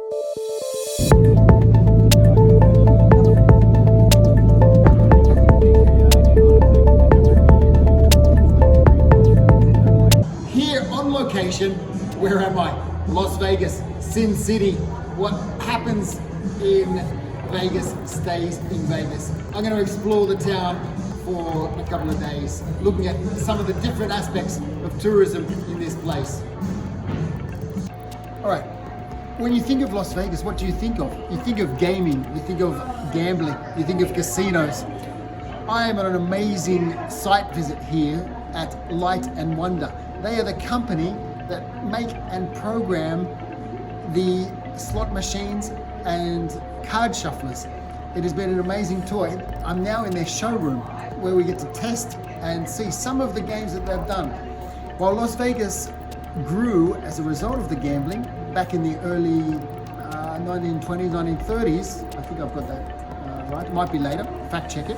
Here on location, where am I? Las Vegas, Sin City. What happens in Vegas stays in Vegas. I'm going to explore the town for a couple of days, looking at some of the different aspects of tourism in this place. All right, when you think of Las Vegas, what do you think of? You think of gaming, you think of gambling, you think of casinos. I am on an amazing site visit here at Light and Wonder. They are the company that make and program the slot machines and card shufflers. It has been an amazing tour. I'm now in their showroom where we get to test and see some of the games that they've done. While Las Vegas grew as a result of the gambling back in the early 1920s, 1930s, I think I've got that right, it might be later, fact check it.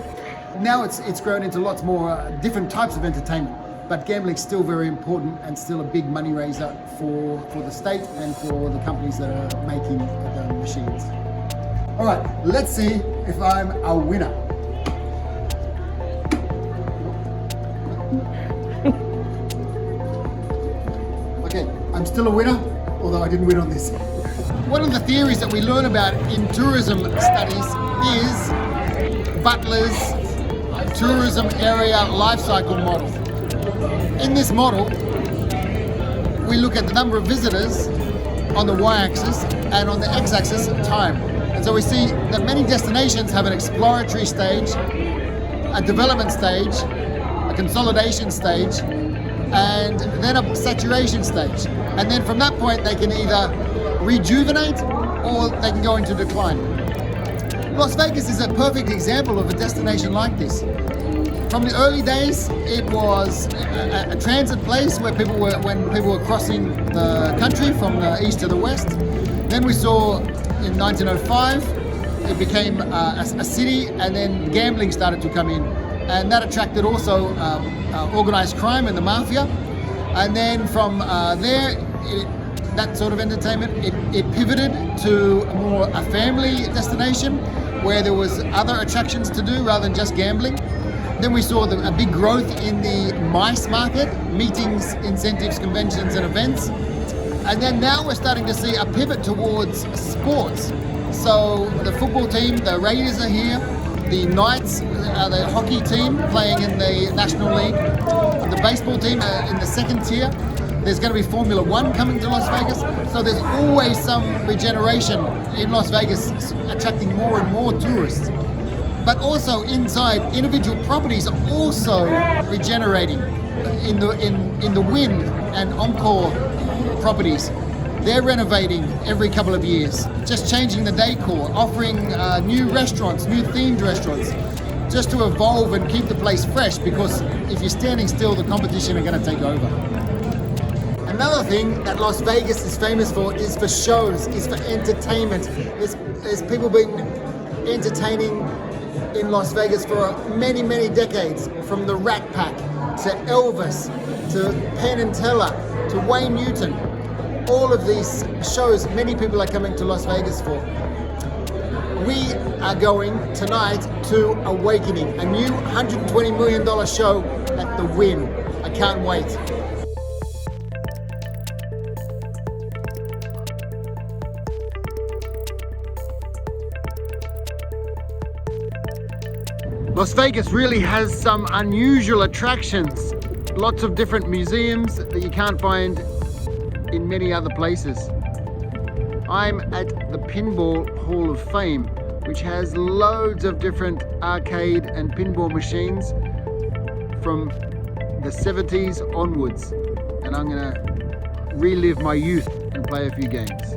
Now it's grown into lots more different types of entertainment. But gambling's still very important and still a big money raiser for the state and for the companies that are making the machines. All right, let's see if I'm a winner. Okay, I'm still a winner, although I didn't win on this. One of the theories that we learn about in tourism studies is Butler's tourism area life cycle model. In this model, we look at the number of visitors on the y-axis and on the x-axis time. And so we see that many destinations have an exploratory stage, a development stage, a consolidation stage, and then a saturation stage. And then from that point, they can either rejuvenate or they can go into decline. Las Vegas is a perfect example of a destination like this. From the early days, it was a transit place where when people were crossing the country from the east to the west. Then we saw in 1905, it became a city, and then gambling started to come in. And that attracted also organized crime and the mafia. And then from there, that sort of entertainment, it pivoted to a family destination where there was other attractions to do rather than just gambling. Then we saw a big growth in the MICE market, meetings, incentives, conventions, and events. And then now we're starting to see a pivot towards sports. So the football team, the Raiders are here. The Knights, the hockey team playing in the National League. The baseball team in the second tier. There's going to be Formula One coming to Las Vegas. So there's always some regeneration in Las Vegas, attracting more and more tourists. But also inside, individual properties are also regenerating. In the Wynn and Encore properties, they're renovating every couple of years, just changing the decor, offering new restaurants, new themed restaurants, just to evolve and keep the place fresh, because if you're standing still, the competition are going to take over. Another thing that Las Vegas is famous for is for shows, is for entertainment. There's people been entertaining in Las Vegas for many, many decades, from the Rat Pack to Elvis to Penn and Teller to Wayne Newton. All of these shows, many people are coming to Las Vegas for. We are going tonight to Awakening, a new $120 million show at the Wynn. I can't wait. Las Vegas really has some unusual attractions. Lots of different museums that you can't find in many other places. I'm at the Pinball Hall of Fame, which has loads of different arcade and pinball machines from the 70s onwards. And I'm gonna relive my youth and play a few games.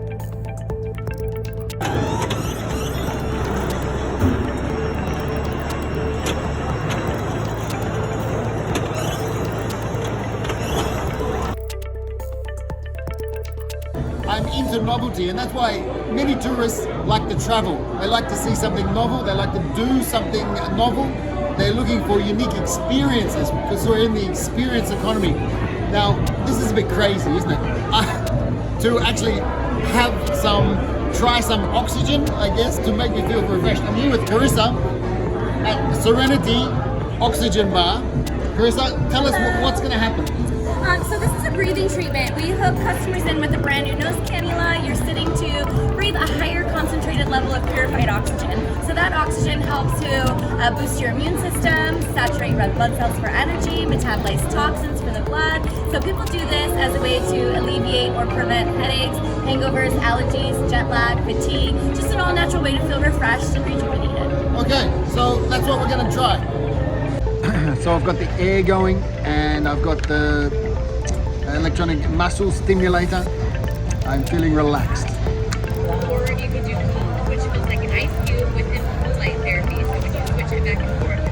I'm into novelty, and that's why many tourists like to travel. They like to see something novel, they like to do something novel. They're looking for unique experiences because we're in the experience economy. Now, this is a bit crazy, isn't it? To actually have some try some oxygen, I guess, to make me feel refreshed. I'm here with Carissa at the Serenity Oxygen Bar. Carissa, tell us what's going to happen. So this is a breathing treatment. We hook customers in with a brand new nose cannula. You're sitting to breathe a higher concentrated level of purified oxygen. So that oxygen helps to boost your immune system, saturate red blood cells for energy, metabolize toxins for the blood. So people do this as a way to alleviate or prevent headaches, hangovers, allergies, jet lag, fatigue. Just an all-natural way to feel refreshed and rejuvenated. Okay, so that's what we're going to try. So I've got the air going and I've got the electronic muscle stimulator. I'm feeling relaxed. Or you could do cool, which feels like an ice cube with blue light therapy. So when you switch it back and forth,